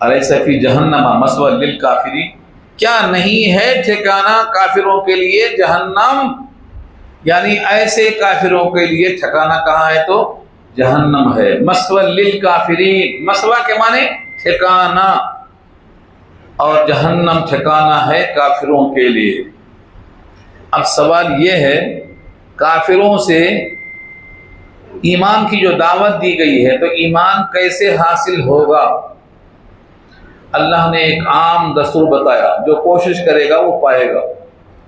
الیس فی جہنم مثوی للکافرین، کیا نہیں ہے ٹھکانہ کافروں کے لیے جہنم؟ یعنی ایسے کافروں کے لیے ٹھکانہ کہاں ہے؟ تو جہنم ہے۔ مثوی للکافرین، مثوی کے معنی ٹھکانہ، اور جہنم ٹھکانہ ہے کافروں کے لیے۔ اب سوال یہ ہے، کافروں سے ایمان کی جو دعوت دی گئی ہے تو ایمان کیسے حاصل ہوگا؟ اللہ نے ایک عام دستور بتایا، جو کوشش کرے گا وہ پائے گا۔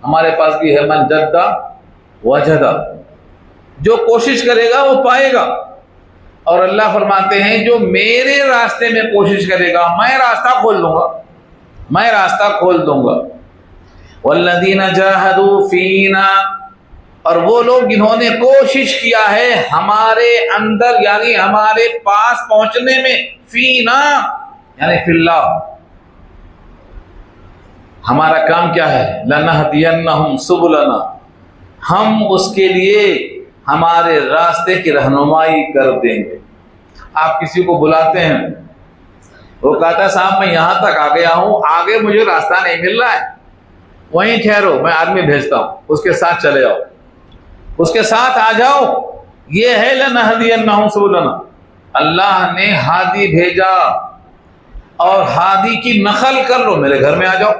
ہمارے پاس بھی ہے من جدہ وجدہ، جو کوشش کرے گا وہ پائے گا۔ اور اللہ فرماتے ہیں جو میرے راستے میں کوشش کرے گا میں راستہ کھول دوں گا، میں راستہ کھول دوں گا۔ والذین جاہدوا فینا، اور وہ لوگ جنہوں نے کوشش کیا ہے ہمارے اندر یعنی ہمارے پاس پہنچنے میں، فینا یعنی فی اللہ، ہمارا کام کیا ہے؟ لنہدینہم سبلنا، ہم اس کے لیے ہمارے راستے کی رہنمائی کر دیں گے۔ آپ کسی کو بلاتے ہیں، وہ کہتا ہے صاحب میں یہاں تک آ گیا ہوں، آگے مجھے راستہ نہیں مل رہا ہے، وہیں ٹھہرو، میں آدمی بھیجتا ہوں، اس کے ساتھ چلے جاؤ، اس کے ساتھ آ جاؤ۔ یہ ہے لنہدینہم سبلنا، اللہ نے ہادی بھیجا، اور ہادی کی نقل کر لو، میرے گھر میں آ جاؤ۔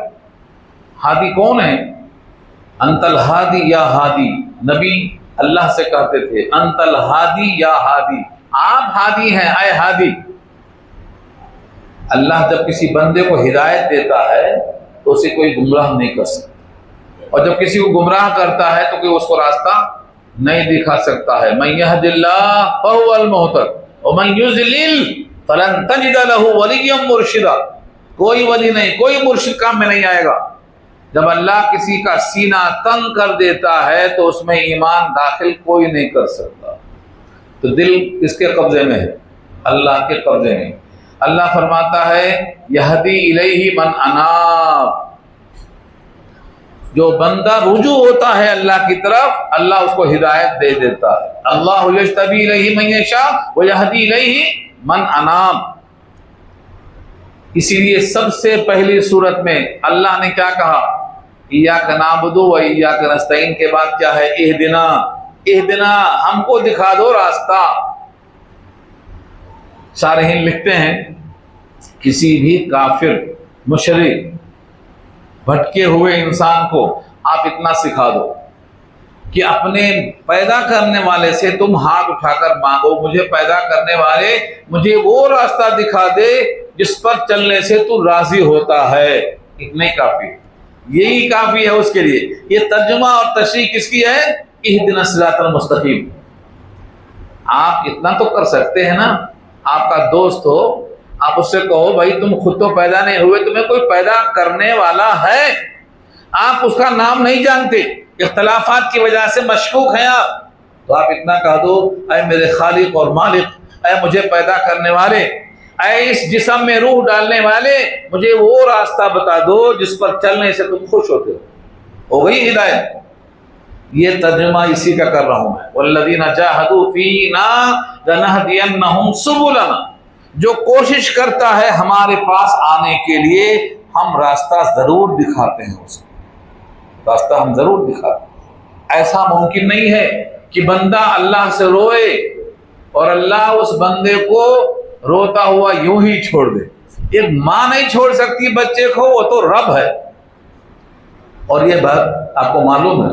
ہادی کون ہے؟ انت الہادی یا ہادی، نبی اللہ سے کہتے تھے انت الہادی یا ہادی، آپ ہادی ہیں اے ہادی۔ اللہ جب کسی بندے کو ہدایت دیتا ہے تو اسے کوئی گمراہ نہیں کر سکتا، اور جب کسی کو گمراہ کرتا ہے تو کوئی اس کو راستہ نہیں دکھا سکتا ہے۔ من یہد اللہ فہو المہتد ومن یضلل فلن تجد لہ ولیا مرشدا، کوئی ولی نہیں، کوئی مرشد کام میں نہیں آئے گا۔ جب اللہ کسی کا سینہ تنگ کر دیتا ہے تو اس میں ایمان داخل کوئی نہیں کر سکتا۔ تو دل کس کے قبضے میں ہے؟ اللہ کے قبضے میں۔ اللہ فرماتا ہے یہدی الیہ من اناب، جو بندہ رجوع ہوتا ہے اللہ کی طرف اللہ اس کو ہدایت دے دیتا ہے۔ اللہ یجتبی الیہ من یشاء ویہدی الیہ من اناب۔ اسی لیے سب سے پہلی صورت میں اللہ نے کیا کہا؟ ایاک نعبد و ایاک نستعین کے بعد کیا ہے؟ اہدنا، اہدنا، ہم کو دکھا دو راستہ۔ شارحین لکھتے ہیں کسی بھی کافر مشرک بھٹکے ہوئے انسان کو آپ اتنا سکھا دو کہ اپنے پیدا کرنے والے سے تم ہاتھ اٹھا کر مانگو، مجھے پیدا کرنے والے مجھے وہ راستہ دکھا دے جس پر چلنے سے تو راضی ہوتا ہے، اتنا ہی کافی ہے، یہی کافی ہے اس کے لیے۔ یہ ترجمہ اور تشریح کس کی ہے؟ اہدنا الصراط المستقیم۔ آپ اتنا تو کر سکتے ہیں نا، آپ کا دوست ہو، آپ اس سے کہو بھائی تم خود تو پیدا نہیں ہوئے، تمہیں کوئی پیدا کرنے والا ہے، آپ اس کا نام نہیں جانتے، اختلافات کی وجہ سے مشکوک ہیں آپ، تو آپ اتنا کہہ دو اے میرے خالق اور مالک، اے مجھے پیدا کرنے والے، اے اس جسم میں روح ڈالنے والے، مجھے وہ راستہ بتا دو جس پر چلنے سے تم خوش ہوتے ہو گئی ہدایت۔ یہ ترجمہ اسی کا کر رہا ہوں میں، والذین جاہدوا فینا لنہدینہم سبلنا، جو کوشش کرتا ہے ہمارے پاس آنے کے لیے ہم راستہ ضرور دکھاتے ہیں، اس کو راستہ ہم ضرور دکھاتے ہیں۔ ایسا ممکن نہیں ہے کہ بندہ اللہ سے روئے اور اللہ اس بندے کو روتا ہوا یوں ہی چھوڑ دے۔ ایک ماں نہیں چھوڑ سکتی بچے کو، وہ تو رب ہے۔ اور یہ بات آپ کو معلوم ہے،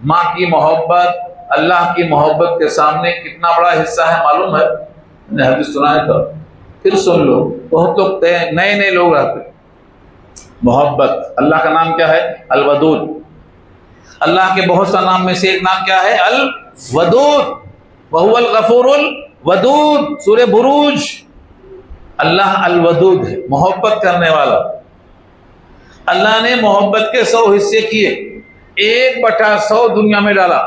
ماں کی محبت اللہ کی محبت کے سامنے کتنا بڑا حصہ ہے معلوم ہے؟ میں نے حدیث سنایا تھا، پھر سن لو، بہت لوگ نئے نئے لوگ رہتے۔ محبت، اللہ کا نام کیا ہے؟ الودود۔ اللہ کے بہت سا نام میں سے ایک نام کیا ہے؟ الودود، وہو الغفور الودود، سورہ بروج۔ اللہ الودود ہے، محبت کرنے والا۔ اللہ نے محبت کے 100 حصے کیے، 1/100 دنیا میں ڈالا،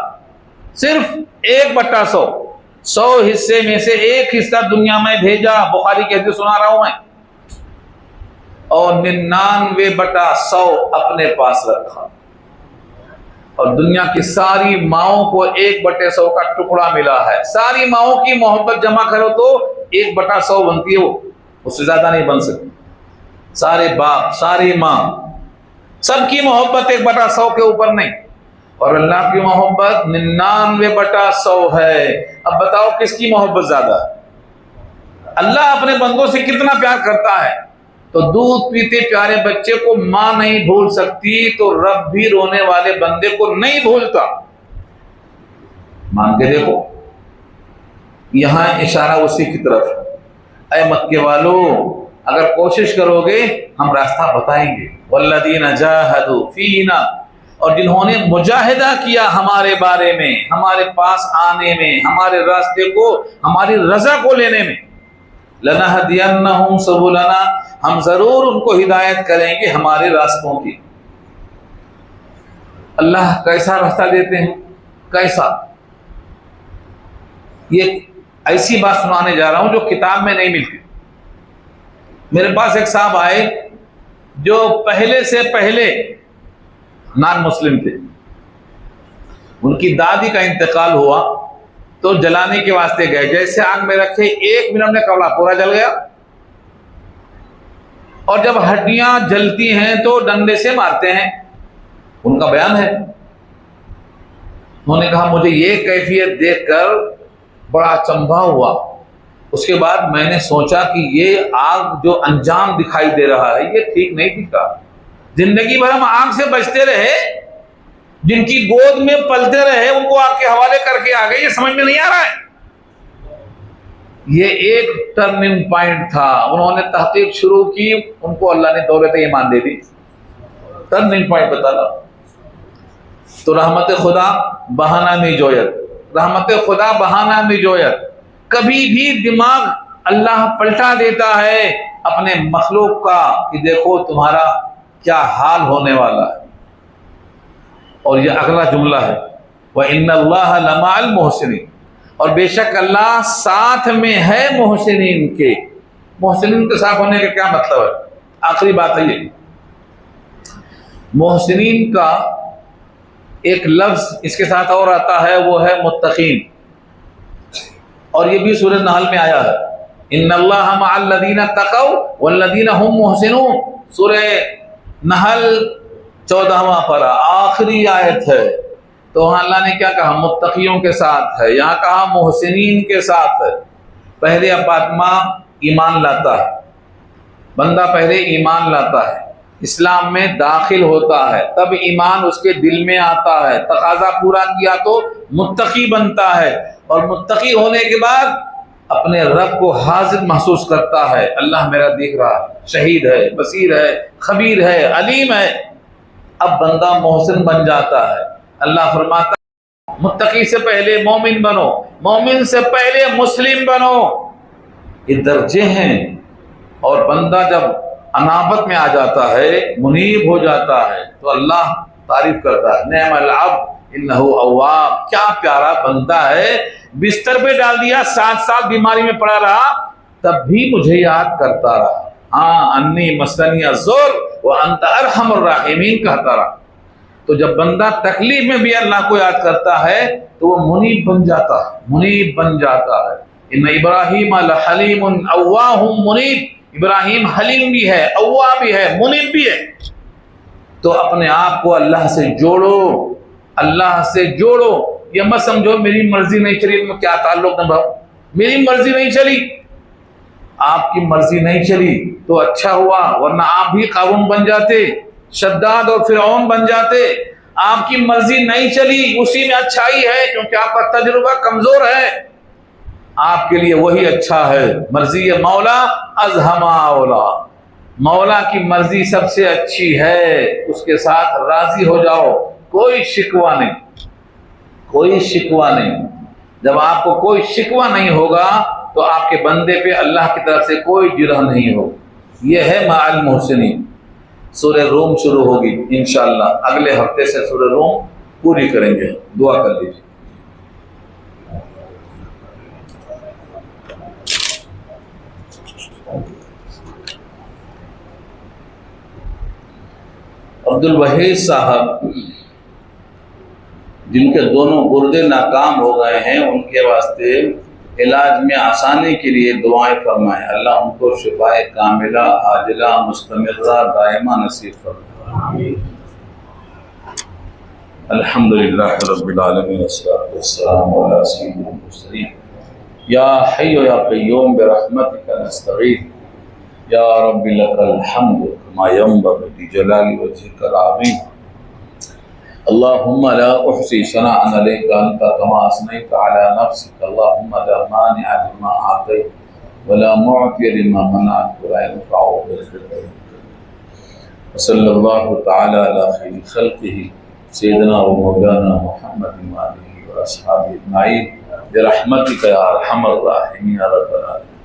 صرف 1/100، 100 حصے میں سے 1 حصہ دنیا میں بھیجا، بخاری کی حدیث سنا رہا ہوں میں، اور 99/100 اپنے پاس رکھا۔ اور دنیا کی ساری ماؤں کو 1/100 کا ٹکڑا ملا ہے۔ ساری ماؤں کی محبت جمع کرو تو 1/100 بنتی ہے، وہ اس سے زیادہ نہیں بن سکتی۔ سارے باپ، ساری ماں، سب کی محبت 1/100 کے اوپر نہیں، اور اللہ کی محبت 99/100 ہے۔ اب بتاؤ کس کی محبت زیادہ ہے؟ اللہ اپنے بندوں سے کتنا پیار کرتا ہے، تو دودھ پیتے پیارے بچے کو ماں نہیں بھول سکتی، تو رب بھی رونے والے بندے کو نہیں بھولتا۔ مان کے دیکھو، یہاں اشارہ اسی کی طرف ہے۔ اے مکے والو، اگر کوشش کرو گے ہم راستہ بتائیں گے۔ والذین جاہدوا فینا، اور جنہوں نے مجاہدہ کیا ہمارے بارے میں، ہمارے پاس آنے میں، ہمارے راستے کو، ہماری رضا کو لینے میں، لنہدینہم سبلنا، ہم ضرور ان کو ہدایت کریں گے ہمارے راستوں کی۔ اللہ کیسا راستہ دیتے ہیں؟ کیسا؟ یہ ایسی بات سنانے جا رہا ہوں جو کتاب میں نہیں ملتی۔ میرے پاس ایک صاحب آئے جو پہلے سے پہلے نان مسلم تھے، ان کی دادی کا انتقال ہوا تو جلانے کے واسطے گئے، جیسے آگ میں رکھے 1 منٹ میں کپڑا پورا جل گیا، اور جب ہڈیاں جلتی ہیں تو ڈنڈے سے مارتے ہیں، ان کا بیان ہے۔ انہوں نے کہا مجھے یہ کیفیت دیکھ کر بڑا چنبھا ہوا، اس کے بعد میں نے سوچا کہ یہ آگ جو انجام دکھائی دے رہا ہے یہ ٹھیک نہیں دکھا۔ زندگی بھر ہم آگ سے بچتے رہے، جن کی گود میں پلتے رہے ان کو آگ کے حوالے کر کے آگے، یہ سمجھ میں نہیں آ رہا ہے۔ یہ ایک ٹرننگ پوائنٹ تھا، انہوں نے تحقیق شروع کی، ان کو اللہ نے دولت ایمان دے دی۔ ٹرننگ پوائنٹ بتا رہا۔ تو رحمت خدا بہانہ نہیں جویت، رحمت خدا بہانہ نہیں جویت۔ کبھی بھی دماغ اللہ پلٹا دیتا ہے اپنے مخلوق کا کہ دیکھو تمہارا کیا حال ہونے والا ہے۔ اور یہ اگلا جملہ ہے وَإِنَّ اللَّهَ لَمَعَ الْمُحْسِنِينَ، اور بے شک اللہ ساتھ میں ہے محسنین کے۔ محسنین کے ساتھ ہونے کا کیا مطلب ہے؟ آخری بات ہے یہ، محسنین کا ایک لفظ اس کے ساتھ اور آتا ہے، وہ ہے متقین، اور یہ بھی سورہ نحل میں آیا ہے ان اللہ مع الذین اتقوا والذین هم محسنون، سورہ نحل 14واں پارہ آخری آیت ہے۔ تو وہاں اللہ نے کیا کہا؟ متقیوں کے ساتھ ہے، یہاں کہا محسنین کے ساتھ ہے۔ پہلے اب آدمی ایمان لاتا ہے، بندہ پہلے ایمان لاتا ہے، اسلام میں داخل ہوتا ہے، تب ایمان اس کے دل میں آتا ہے، تقاضا پورا کیا تو متقی بنتا ہے، اور متقی ہونے کے بعد اپنے رب کو حاضر محسوس کرتا ہے، اللہ میرا دیکھ رہا ہے، شہید ہے، بصیر ہے، خبیر ہے، علیم ہے۔ اب بندہ محسن بن جاتا ہے۔ اللہ فرماتا ہے متقی سے پہلے مومن بنو، مومن سے پہلے مسلم بنو، یہ درجے ہیں۔ اور بندہ جب انابت میں آ جاتا ہے، منیب ہو جاتا ہے، تو اللہ تعریف کرتا ہے نعم العبد انہ اواب، کیا پیارا بندہ ہے، بستر پہ ڈال دیا، 7 سال بیماری میں پڑا رہا، تب بھی مجھے یاد کرتا رہا، ہاں انی مسنی الضر وانت ارحم الراحمین کہتا رہا۔ تو جب بندہ تکلیف میں بھی اللہ کو یاد کرتا ہے تو وہ منیب بن جاتا ہے، منیب بن جاتا ہے۔ ان ابراہیم لحلیم اواہ منیب، ابراہیم حلیم بھی ہے، اواہ بھی ہے، منیب بھی ہے۔ تو اپنے آپ کو اللہ سے جوڑو، اللہ سے جوڑو، یہ مت سمجھو میری مرضی نہیں چلی میں کیا تعلق نبھاؤ، میری مرضی نہیں چلی، آپ کی مرضی نہیں چلی تو اچھا ہوا، ورنہ آپ بھی قارون بن جاتے، شداد اور فرعون بن جاتے۔ آپ کی مرضی نہیں چلی، اسی میں اچھائی ہے کیونکہ آپ کا تجربہ کمزور ہے، آپ کے لیے وہی اچھا ہے۔ مرضی مولا ازہما اولا، مولا کی مرضی سب سے اچھی ہے، اس کے ساتھ راضی ہو جاؤ، کوئی شکوہ نہیں، کوئی شکوہ نہیں۔ جب آپ کو کوئی شکوہ نہیں ہوگا تو آپ کے بندے پہ اللہ کی طرف سے کوئی جرح نہیں ہوگا۔ یہ ہے مع المحسنین۔ سورہ روم شروع ہوگی انشاءاللہ، اگلے ہفتے سے سورہ روم پوری کریں گے، دعا کر لیجیے۔ عبد الوحید صاحب جن کے دونوں گردے ناکام ہو گئے ہیں، ان کے واسطے علاج میں آسانی کے لیے دعائیں فرمائیں. اللہ ان کو شفاء کاملہ عاجلہ مستمرہ دائمہ نصیب فرمائے. الحمدللہ رب العالمین والصلاۃ والسلام علی سیدنا المرسلین. یا حی یا قیوم برحمتک نستغیث. یا رب لک الحمد کما ینبغی لجلال وجهک العظیم. اللهم لا احصي ثناء عليك انت كما اثنيت على نفسك. اللهم لا مانع لما اعطيت ولا معطي لما منعت ولا ينفع ذا الجد. وصلى الله تعالى على خير خلقه سيدنا ومولانا محمد وآله وأصحابه أجمعين برحمتك يا أرحم الراحمين يا رب العالمين.